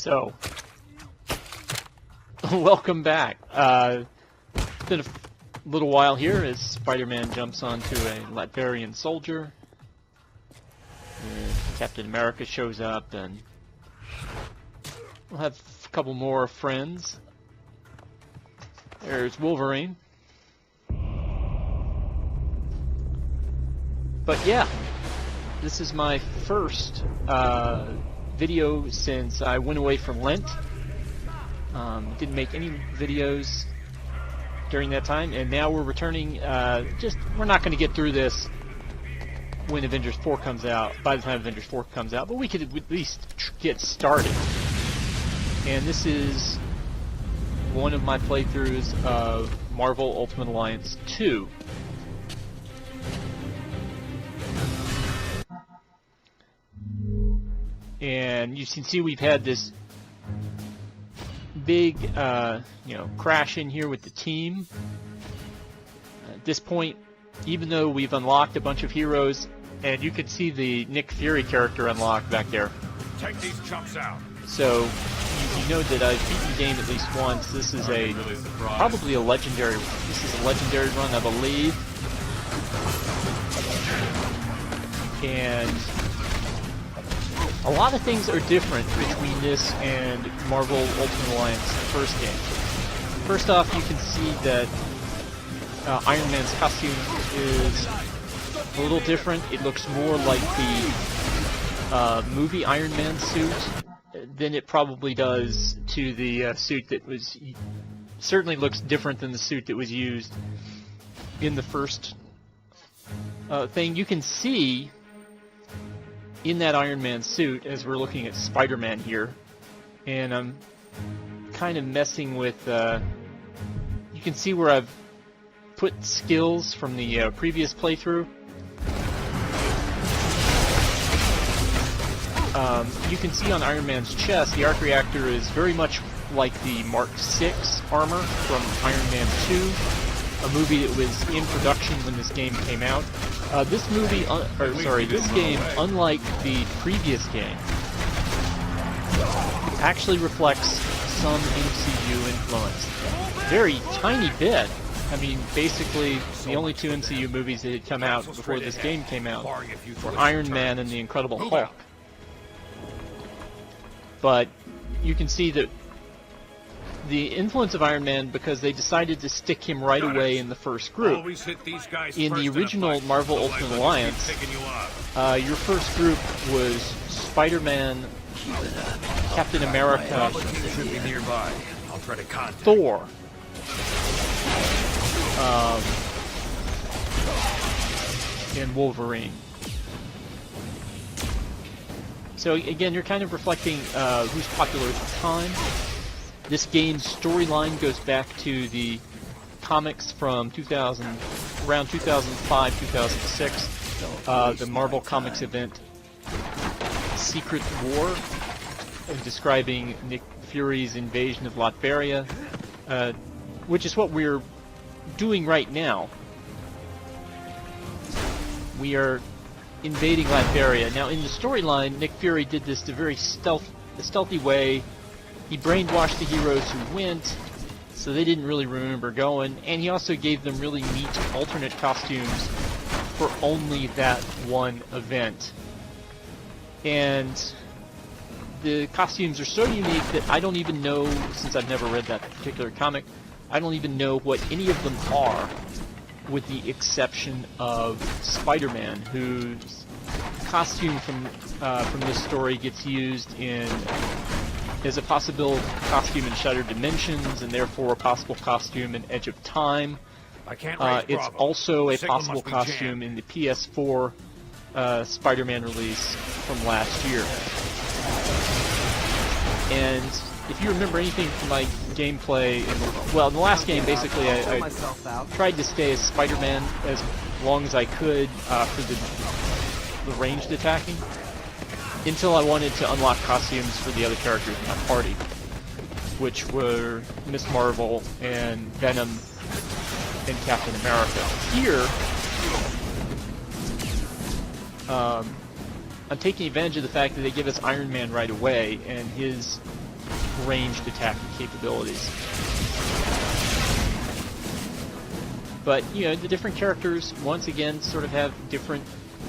So, welcome back. It's been a little while here as Spider-Man jumps onto a Latvian soldier. And Captain America shows up, and we'll have a couple more friends. There's Wolverine. But yeah, this is my first video since I went away from Lent. Didn't make any videos during that time, and now we're returning. We're not going to get through this when Avengers 4 comes out, by the time Avengers 4 comes out, but we could at least get started. And this is one of my playthroughs of Marvel Ultimate Alliance 2. And you can see we've had this big, crash in here with the team. At this point, even though we've unlocked a bunch of heroes, and you can see the Nick Fury character unlocked back there. Take these chumps out. So you know that I've beaten the game at least once. This is probably a legendary. This is a legendary run, I believe. And a lot of things are different between this and Marvel Ultimate Alliance first game. First off, you can see that Iron Man's costume is a little different. It looks more like the movie Iron Man suit than it probably does to the suit that was... Certainly looks different than the suit that was used in the first thing. You can see in that Iron Man suit, as we're looking at Spider-Man here, and I'm kind of messing with... you can see where I've put skills from the previous playthrough. You can see on Iron Man's chest, the arc reactor is very much like the Mark VI armor from Iron Man 2, a movie that was in production when this game came out. This game, unlike the previous game, actually reflects some MCU influence. Very tiny bit. I mean, basically, the only two MCU movies that had come out before this game came out were Iron Man and The Incredible Hulk. But you can see that the influence of Iron Man, because they decided to stick him right away in the first group. In the original Marvel Ultimate Alliance, your first group was Spider-Man, Captain America, Thor, and Wolverine. So again, you're kind of reflecting who's popular at the time. This game's storyline goes back to the comics from around 2005, 2006, the Marvel Comics event Secret War, describing Nick Fury's invasion of Latveria, which is what we're doing right now. We are invading Latveria. Now, in the storyline, Nick Fury did this the very stealthy way. He brainwashed the heroes who went, so they didn't really remember going, and he also gave them really neat alternate costumes for only that one event. And the costumes are so unique that I don't even know, since I've never read that particular comic, I don't even know what any of them are, with the exception of Spider-Man, whose costume from this story gets used as a possible costume in Shattered Dimensions, and therefore a possible costume in Edge of Time. It's also a possible costume in the PS4 Spider-Man release from last year. And if you remember anything from my gameplay, in the last game, basically, I tried to stay as Spider-Man as long as I could for the ranged attacking, until I wanted to unlock costumes for the other characters in my party, which were Miss Marvel and Venom and Captain America. Here, I'm taking advantage of the fact that they give us Iron Man right away, and his ranged attacking capabilities. But, you know, the different characters, once again, sort of have different,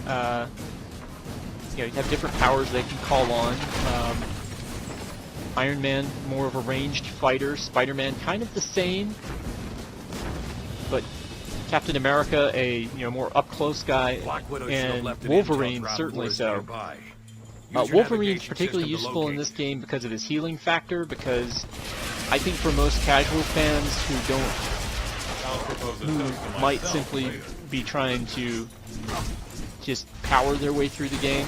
you have different powers they can call on. Iron Man, more of a ranged fighter. Spider-Man, kind of the same. But Captain America, a more up-close guy. And Wolverine, certainly so. Wolverine's particularly useful in this game because of his healing factor, because I think for most casual fans who might simply be trying to just power their way through the game,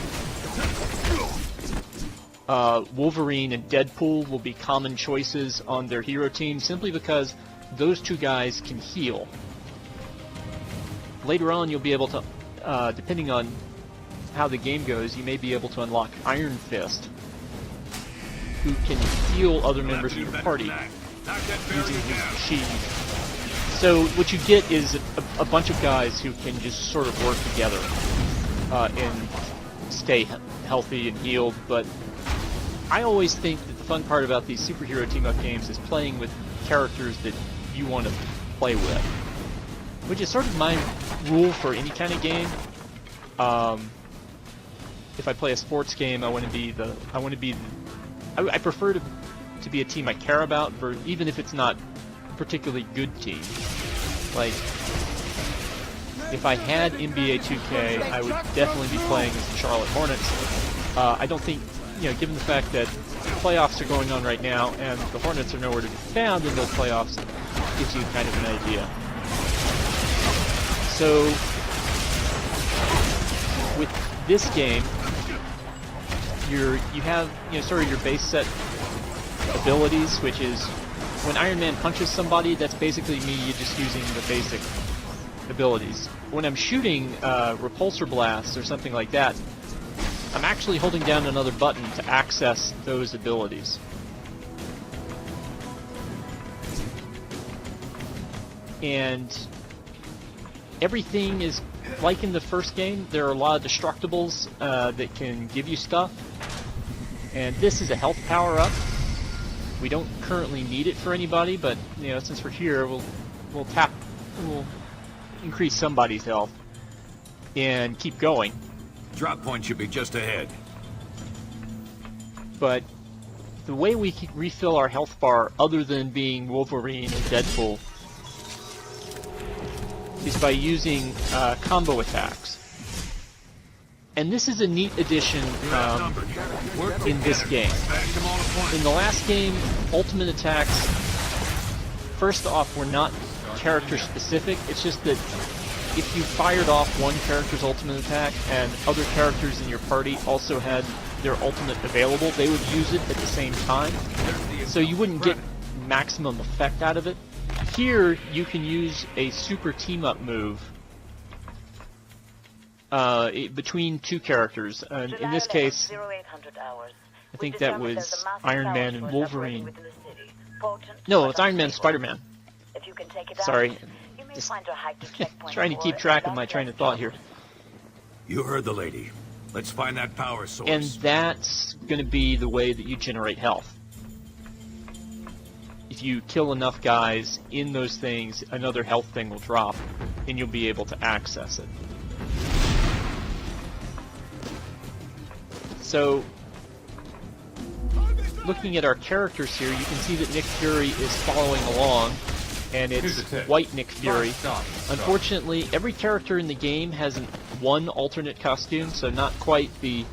Wolverine and Deadpool will be common choices on their hero team simply because those two guys can heal. Later on you'll be able to, depending on how the game goes, you may be able to unlock Iron Fist, who can heal other members of your party using his shield. So what you get is a bunch of guys who can just sort of work together and stay healthy and healed. But I always think that the fun part about these superhero team-up games is playing with characters that you want to play with, which is sort of my rule for any kind of game. If I play a sports game, I prefer to be a team I care about, even if it's not a particularly good team. Like, if I had NBA 2K, I would definitely be playing as the Charlotte Hornets. I don't think, given the fact that playoffs are going on right now and the Hornets are nowhere to be found in those playoffs, gives you kind of an idea. So, with this game, you have sort of your base set abilities, which is when Iron Man punches somebody, that's basically me just using the basic abilities. When I'm shooting repulsor blasts or something like that, I'm actually holding down another button to access those abilities. And everything is like in the first game. There are a lot of destructibles that can give you stuff. And this is a health power-up. We don't currently need it for anybody, but since we're here, we'll increase somebody's health and keep going. Drop point should be just ahead. But the way we can refill our health bar, other than being Wolverine and Deadpool, is by using combo attacks. And this is a neat addition in this game. In the last game, ultimate attacks, first off, were not character specific. It's just that if you fired off one character's ultimate attack and other characters in your party also had their ultimate available, they would use it at the same time. So you wouldn't get maximum effect out of it. Here, you can use a super team-up move between two characters. In this case, I think that was Iron Man and Wolverine. No, it's Iron Man and Spider-Man. Sorry. Just trying to keep track of my train of thought here. You heard the lady. Let's find that power source. And that's going to be the way that you generate health. If you kill enough guys in those things, another health thing will drop, and you'll be able to access it. So, looking at our characters here, you can see that Nick Fury is following along, and it's white Nick Fury. Unfortunately, every character in the game has one alternate costume, so not quite the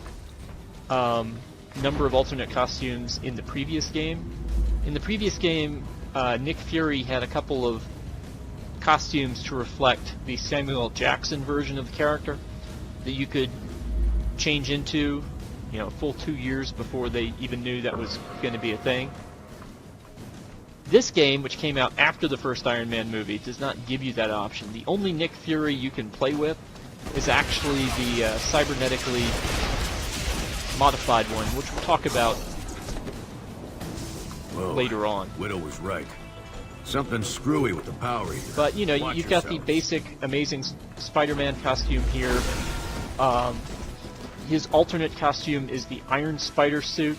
number of alternate costumes in the previous game. In the previous game, Nick Fury had a couple of costumes to reflect the Samuel L. Jackson version of the character that you could change into, a full 2 years before they even knew that was going to be a thing. This game, which came out after the first Iron Man movie, does not give you that option. The only Nick Fury you can play with is actually the cybernetically modified one, which we'll talk about later on. Widow was right. Something screwy with the power eater. But you've got the basic Amazing Spider-Man costume here. His alternate costume is the Iron Spider suit.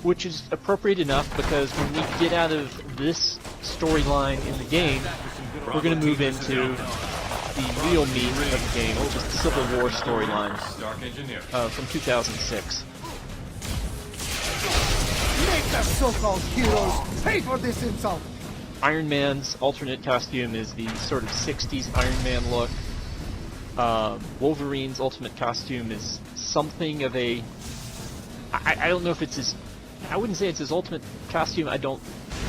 which is appropriate enough because when we get out of this storyline in the game, we're going to move into the real meat of the game, which is the Civil War storyline from 2006. Make the so-called heroes pay for this insult! Iron Man's alternate costume is the sort of 60s Iron Man look. Wolverine's ultimate costume is something of a... I don't know if it's his... I wouldn't say it's his ultimate costume. I don't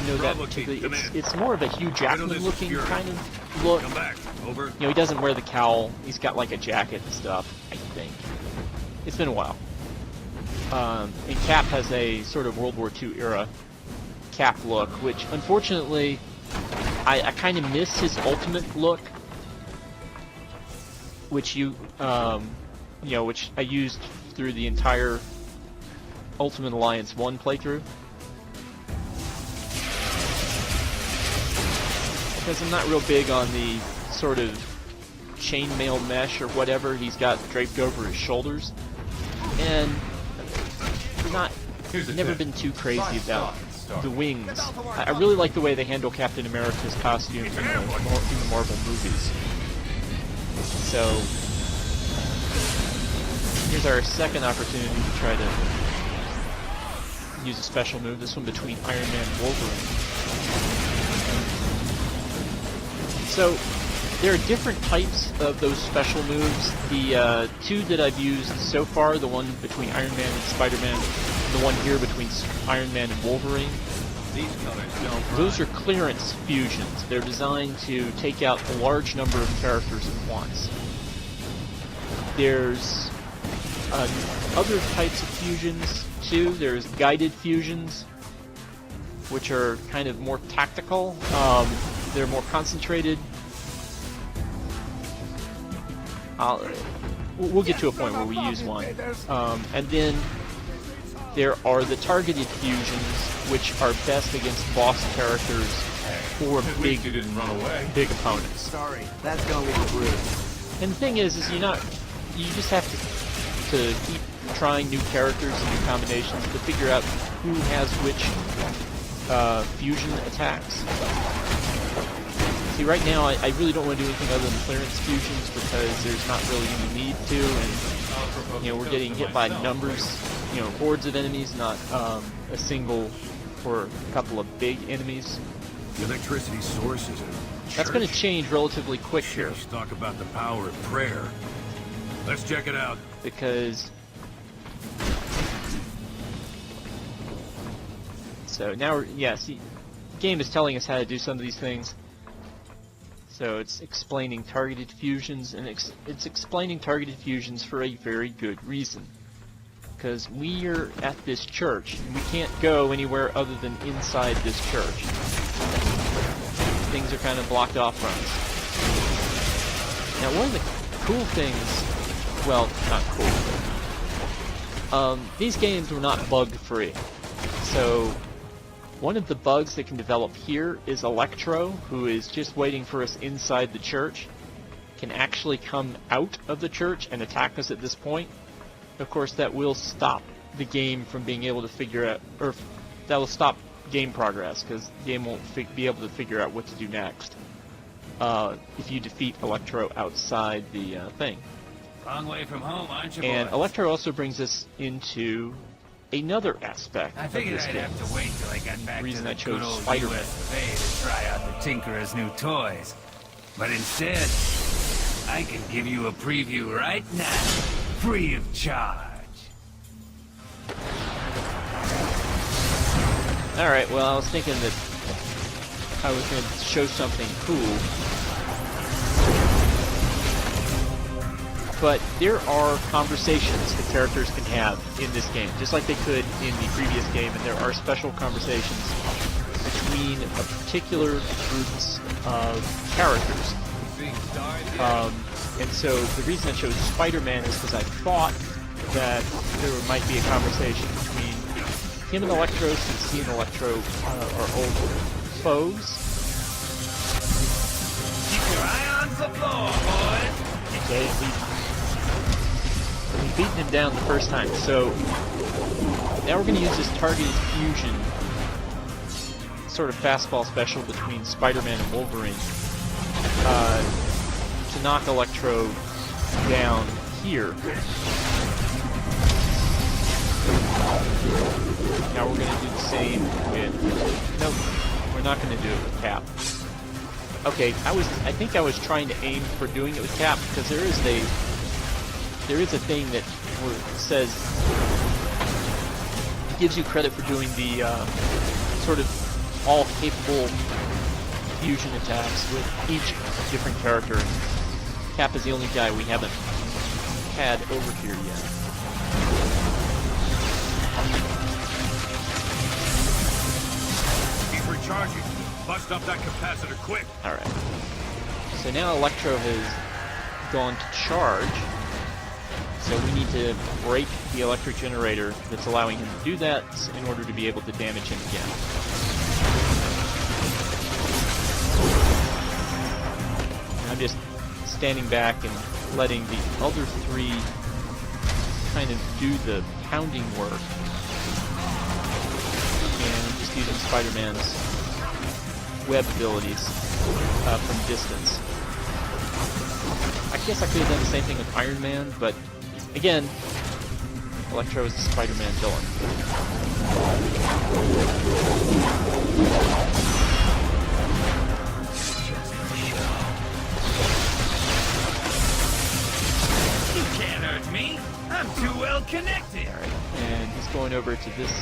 know that particularly. It's more of a Hugh Jackman-looking kind of look. Come back. Over. You know, he doesn't wear the cowl. He's got like a jacket and stuff, I think. It's been a while. And Cap has a sort of World War II era Cap look, which unfortunately I kind of miss his ultimate look, which which I used through the entire Ultimate Alliance 1 playthrough. Because I'm not real big on the sort of chainmail mesh or whatever he's got draped over his shoulders, and never been too crazy about the wings. I really like the way they handle Captain America's costume in the Marvel movies. So here's our second opportunity to try to use a special move. This one between Iron Man and Wolverine. So there are different types of those special moves. The two that I've used so far, the one between Iron Man and Spider-Man, the one here between Iron Man and Wolverine, those are clearance fusions. They're designed to take out a large number of characters at once. There's other types of fusions too. There's guided fusions, which are kind of more tactical. They're more concentrated. We'll get to a point where we use one. And then there are the targeted fusions, which are best against boss characters or big opponents. Sorry, that's gonna leave a bruise. And the thing is you just have to keep trying new characters and new combinations to figure out who has which fusion attacks. See, right now I really don't want to do anything other than clearance fusions because there's not really any need to, and we're getting hit by numbers, hordes of enemies, not a single or a couple of big enemies. The electricity source is a church. That's going to change relatively quick here. Let's talk about the power of prayer. Let's check it out. Because so now see, the game is telling us how to do some of these things. So it's explaining targeted fusions, and it's explaining targeted fusions for a very good reason. Because we're at this church, and we can't go anywhere other than inside this church. Things are kind of blocked off from us. Now, one of the cool things, well, not cool, these games were not bug-free. So one of the bugs that can develop here is Electro, who is just waiting for us inside the church, can actually come out of the church and attack us at this point. Of course, that will stop the game from being able to figure out, or that will stop game progress, because the game won't be able to figure out what to do next if you defeat Electro outside the thing. Long way from home, aren't you, And boy? Electro also brings us into another aspect I of figured this I'd game. have to wait till I got back Reason to I the chose good old Spider-Man. US to try out the Tinkerer's new toys. But instead, I can give you a preview right now, free of charge. Alright, well, I was thinking that I was going to show something cool. But there are conversations that characters can have in this game, just like they could in the previous game, and there are special conversations between particular groups of characters. And so the reason I chose Spider-Man is because I thought that there might be a conversation between him and Electro, since he and Electro are old foes. Keep your eye on the floor, boys. Okay, we've beaten him down the first time, so Now we're going to use this targeted fusion, sort of fastball special between Spider-Man and Wolverine, to knock Electro down here. Now we're going to do the same with... Nope, we're not going to do it with Cap. Okay, I think I was trying to aim for doing it with Cap, because there is a thing that says it gives you credit for doing the sort of all capable fusion attacks with each different character. Cap is the only guy we haven't had over here yet. Keep recharging. Bust up that capacitor quick. Alright. So now Electro has gone to charge. So we need to break the electric generator that's allowing him to do that in order to be able to damage him again. And I'm just standing back and letting the other three kind of do the pounding work. And just using Spider-Man's web abilities from distance. I guess I could have done the same thing with Iron Man, but again, Electro is the Spider-Man villain. You can't hurt me. I'm too well connected. Alright, and he's going over to this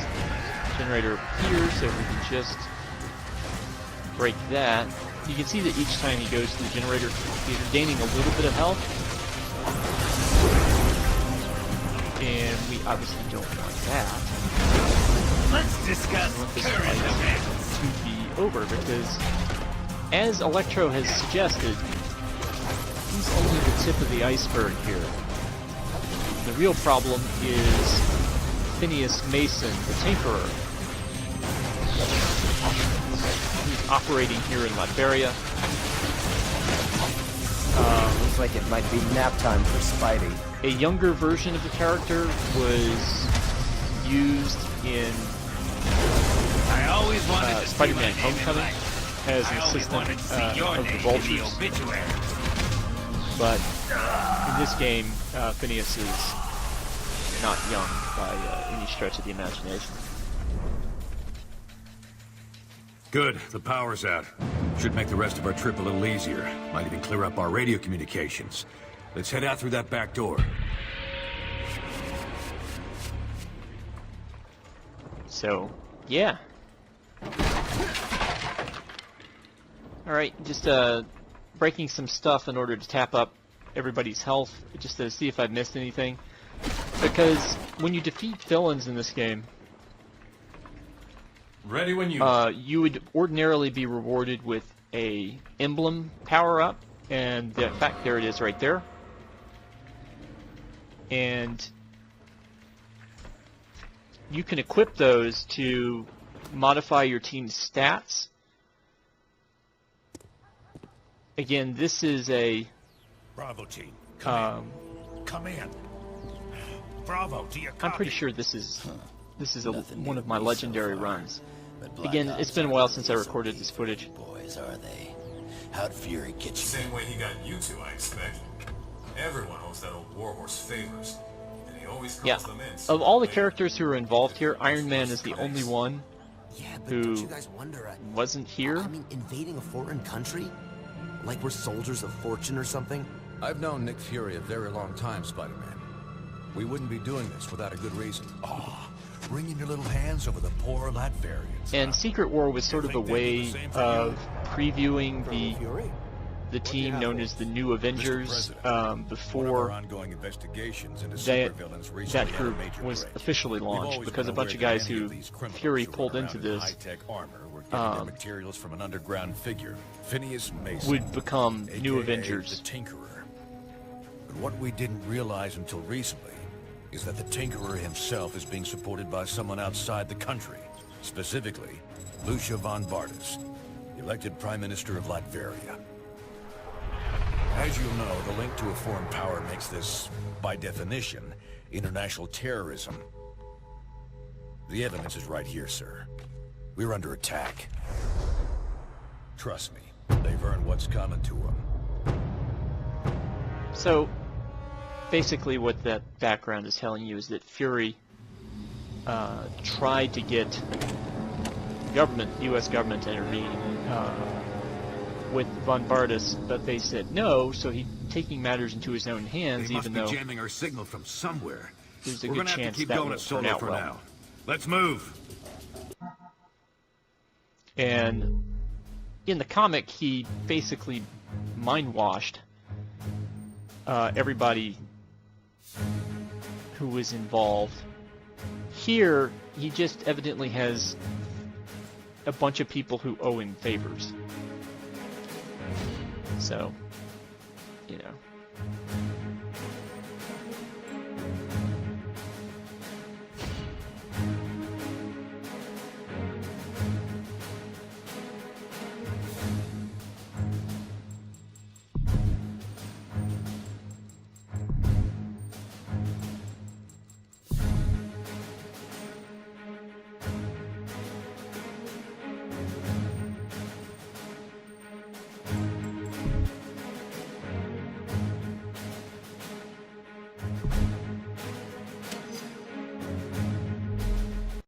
generator here, so we can just break that. You can see that each time he goes to the generator, he's gaining a little bit of health. And we obviously don't want that. Let's discuss We want this current fight events. to be over, because as Electro has suggested, he's only the tip of the iceberg here. The real problem is Phineas Mason, the Tinkerer. He's operating here in Latveria. Looks like it might be nap time for Spidey. A younger version of the character was used in I always wanted to Spider-Man see my name in Homecoming lights. as an I always assistant wanted to see your of the name in the Vultures. obituary. But in this game, Phineas is not young by any stretch of the imagination. Good, the power's out. Should make the rest of our trip a little easier. Might even clear up our radio communications. Let's head out through that back door. So, yeah. Alright, just breaking some stuff in order to tap up everybody's health, just to see if I've missed anything. Because when you defeat villains in this game, Ready when you are. you would ordinarily be rewarded with a emblem power-up, and in fact, there it is right there. And you can equip those to modify your team's stats. Again, this is a Bravo team, come in. Bravo, do you copy? I'm pretty sure this is one of my legendary runs. But Black Again, Ops it's been a aren't while really since I some recorded easy this footage. Boys, are they? How'd Fury get you? Same way he got you two, I expect. Everyone owes that old warhorse favors, and he always calls Yeah. them in. Of all the characters who are involved here, Iron Man is the only one Yeah, but who don't you guys wonder? wasn't here. I mean, invading a foreign country? Like we're soldiers of fortune or something? I've known Nick Fury a very long time, Spider-Man. We wouldn't be doing this without a good reason. Wringing your little hands over the poor Latvians. And Secret War was sort of a way of previewing the team known as the New Avengers before ongoing investigations into that group was officially launched, because a bunch of guys who Fury pulled into this high-tech armor were getting their materials from an underground figure, Phineas Mason, would become New aka Avengers. the Tinkerer. But what we didn't realize until recently is that the Tinkerer himself is being supported by someone outside the country, specifically Lucia von Bardas, elected Prime Minister of Latveria. As you know, the link to a foreign power makes this, by definition, international terrorism. The evidence is right here, sir. We're under attack. Trust me, they've earned what's coming to them. So, basically, what that background is telling you is that Fury tried to get government, U.S. government, to intervene with Von Bardas, but they said no. So he's taking matters into his own hands, They must even be though jamming our signal from somewhere. there's a We're good gonna have chance to keep that going won't at turn Solo out for well. now. Let's move. And in the comic, he basically mind-washed everybody who was involved. Here, he just evidently has a bunch of people who owe him favors. So, you know.